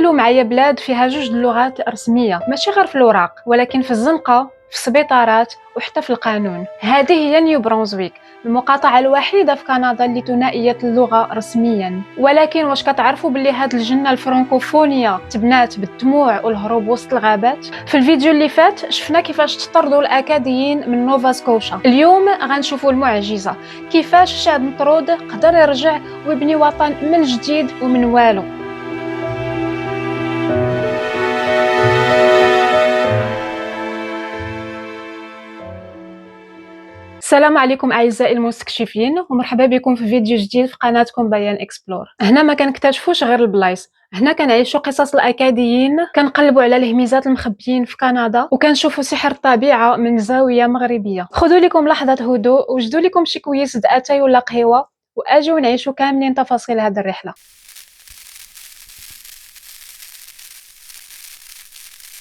تخيلوا معايا بلاد فيها جوج اللغات رسمية، ماشي غير في الوراق ولكن في الزنقة، في السبيطارات وحتى في القانون. هذه هي نيو برونزويك، المقاطعة الوحيدة في كندا اللي ثنائية اللغة رسميا. ولكن واش كتعرفوا باللي هاد الجنة الفرنكوفونية تبنات بالدموع والهروب وسط الغابات؟ في الفيديو اللي فات شفنا كيفاش تطردوا الأكاديين من نوفا سكوشا. اليوم غنشوفوا المعجزة، كيفاش شعب مطرود قدر يرجع ويبني وطن من جديد ومن والو. السلام عليكم اعزائي المستكشفين، ومرحبا بكم في فيديو جديد في قناتكم بيان اكسبلور. هنا ما كنكتشفوش غير البلايص، هنا كنعيشوا قصص الاكاديين، كنقلبوا على الهميزات المخبيين في كندا، وكنشوفوا سحر الطبيعه من زاويه مغربيه. خذوا لكم لحظه هدوء، وجدوا لكم شي كويس د اتاي ولا قهوه، واجيو نعيشوا كاملين تفاصيل هذه الرحله.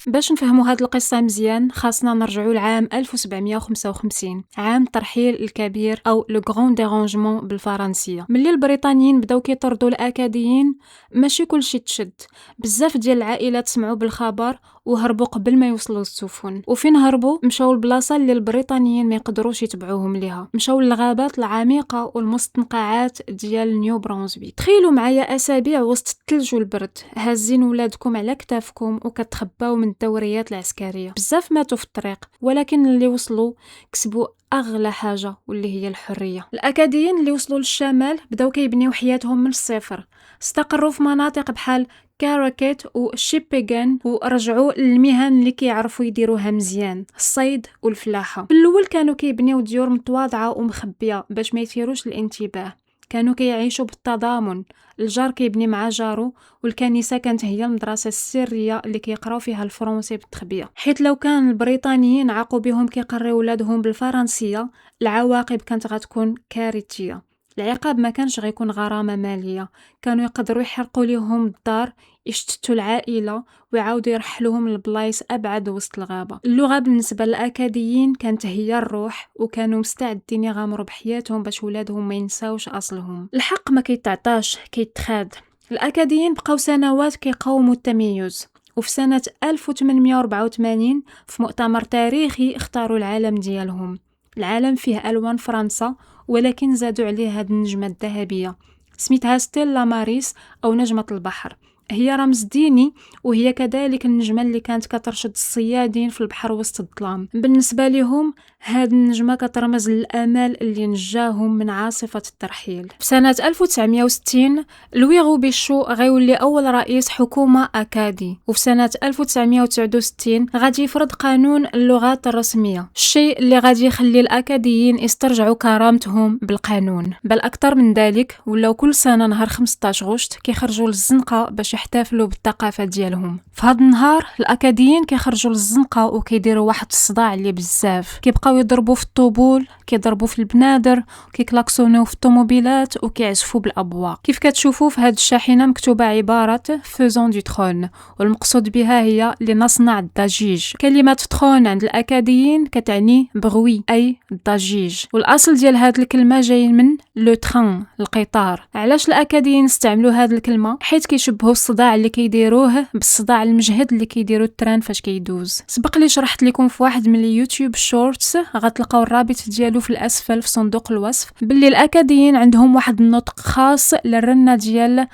باش نفهموا هاد القصة مزيان خاصنا نرجعوا لعام 1755، عام الترحيل الكبير أو لو غران ديرانجمون بالفرنسية. ملي البريطانيين بداو كيطردوا الأكاديين ماشي كلشي تشد، بزاف ديال العائلات سمعوا بالخبر وهربوا قبل ما يوصلوا السفن. وفين هربوا؟ مشاو البلاصه اللي البريطانيين ما يقدروش يتبعوهم ليها، مشاو للغابات العميقه والمستنقعات ديال نيو برونزويك. تخيلوا معايا اسابيع وسط الثلج والبرد، هازين ولادكم على كتافكم وكتخباو من الدوريات العسكريه. بزاف ماتوا في الطريق، ولكن اللي وصلوا كسبوا اغلى حاجه واللي هي الحريه. الاكاديين اللي وصلوا للشمال بداو كيبنيو حياتهم من الصفر، استقروا في مناطق بحال كاراكيت وشيبيغان، ورجعوا للمهن اللي كيعرفوا يديروها مزيان، الصيد والفلاحه. في الاول كانوا كيبنيو ديور متواضعه ومخبيه باش ما يثيروش الانتباه، كانوا كيعيشوا بالتضامن، الجار كيبني مع جارو، والكنيسه كانت هي المدرسه السريه اللي كيقراو فيها الفرنسي بالتخبيه. حيت لو كان البريطانيين عاقوا بهم كيقريو ولادهم بالفرنسيه، العواقب كانت غتكون كارثيه. العقاب ما كانش غيكون غرامه ماليه، كانوا يقدروا يحرقوا ليهم الدار، يشتتوا العائله، ويعاودوا يرحلوهم لبلايص ابعد وسط الغابه. اللغه بالنسبه للاكاديين كانت هي الروح، وكانوا مستعدين يغامروا بحياتهم باش ولادهم ما ينساوش اصلهم. الحق ما كيتعطاش، كيتخاد. الاكاديين بقاو سنوات كيقاوموا التميز، وفي سنه 1884 في مؤتمر تاريخي اختاروا العالم ديالهم. العالم فيه الوان فرنسا، ولكن زادوا عليه هاد النجمه الذهبيه سميتها ستيلا ماريس او نجمه البحر. هي رمز ديني، وهي كذلك النجمه اللي كانت كترشد الصيادين في البحر وسط الظلام. بالنسبه لهم هاد النجمه كترمز للامال اللي نجاهم من عاصفه الترحيل. في سنه 1960 لوي غوبيشو غيولي اول رئيس حكومه اكادي، وفي سنه 1969 غادي يفرض قانون اللغات الرسميه، الشيء اللي غادي يخلي الاكاديين يسترجعوا كرامتهم بالقانون. بل اكثر من ذلك، ولاو كل سنه نهار 15 غشت كيخرجوا للزنقه باش يحتفلوا بالثقافه ديالهم. في هذا النهار الاكاديين كيخرجوا للزنقه وكيديروا واحد الصداع اللي بزاف، كيبقاو يضربوا في الطبول، كيضربوا في البنادر، كيكلاكسونيو في الطوموبيلات، وكيعزفوا بالابواق. كيف كتشوفوا في هذه الشاحنه مكتوبه عباره فوزون دو ترون، والمقصود بها هي لنصنع الضجيج. كلمه ترون عند الاكاديين كتعني بغوي، اي الضجيج، والاصل ديال هذه الكلمه جاي من لو تران، القطار. علاش الاكاديين استعملوا هذه الكلمه؟ حيت كيشبهوا الصداع اللي كيديروه بالصداع المجهد اللي كيديروا التران فاش كيدوز. سبق لي شرحت لكم في واحد من اليوتيوب شورتس، غتلقاو الرابط ديالو في الاسفل في صندوق الوصف، باللي الاكاديين عندهم واحد النطق خاص للرنه ديال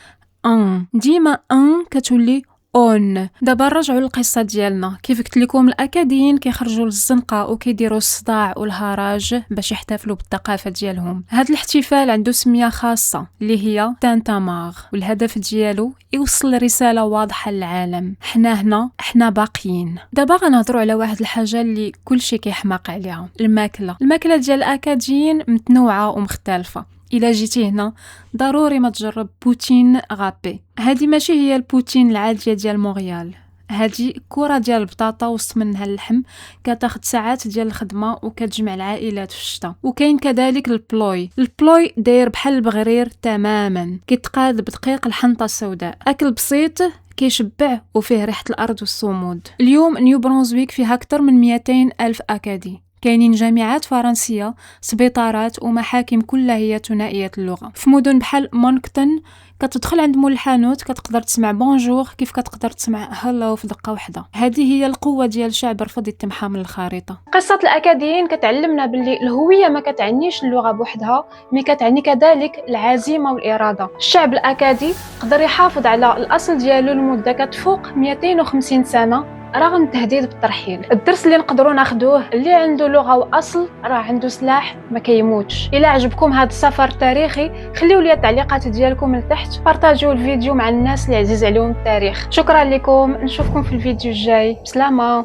ان، ديما ان كتولي اون. دابا نرجعوا للقصه ديالنا. كيف قلت لكم الاكاديين كيخرجوا للزنقه وكيديروا الصداع والهراج باش يحتفلوا بالثقافه ديالهم. هذا الاحتفال عنده سميه خاصه اللي هي تانتاماغ، والهدف ديالو يوصل رساله واضحه للعالم: حنا هنا، حنا باقيين. دابا غنهضروا على واحد الحاجه اللي كلشي كيحماق عليها، الماكله ديال الاكاديين متنوعه ومختلفه. إلا جيتي هنا ضروري ما تجرب بوتين غابي. هذه ماشي هي البوتين العادية ديال مونريال، هذه كرة ديال البطاطا وسط منها اللحم، كتاخد ساعات ديال الخدمة وكتجمع العائلات في الشتاء. وكاين كذلك البلوي داير بحال البغرير تماما، كيتقاد بدقيق الحنطة السوداء، أكل بسيط كيشبع وفيه ريحة الأرض والصمود. اليوم نيو برونزويك فيها أكثر من 200 ألف أكادي، كاينين جامعات فرنسية، سبيطارات ومحاكم كلها هي ثنائية اللغة. في مدن بحال مونكتون كتدخل عند مول الحانوت كتقدر تسمع بونجور كيف كتقدر تسمع هلو في دقه واحده. هذه هي القوه ديال الشعب رفض يتمحى من الخريطه. قصه الاكاديين كتعلمنا باللي الهويه ما كتعنيش اللغه بوحدها، مي كتعني كذلك العزيمه والاراده. الشعب الاكادي قدر يحافظ على الاصل ديالو لمده كتفوق 250 سنه رغم التهديد بالترحيل. الدرس اللي نقدروا ناخذوه اللي عنده لغه واصل راه عنده سلاح ما كيموتش. الى عجبكم هذا السفر التاريخي خليوا لي التعليقات ديالكم لتحت، بارطاجيو الفيديو مع الناس اللي عزيز عليهم التاريخ. شكرا لكم، نشوفكم في الفيديو الجاي، بسلامه.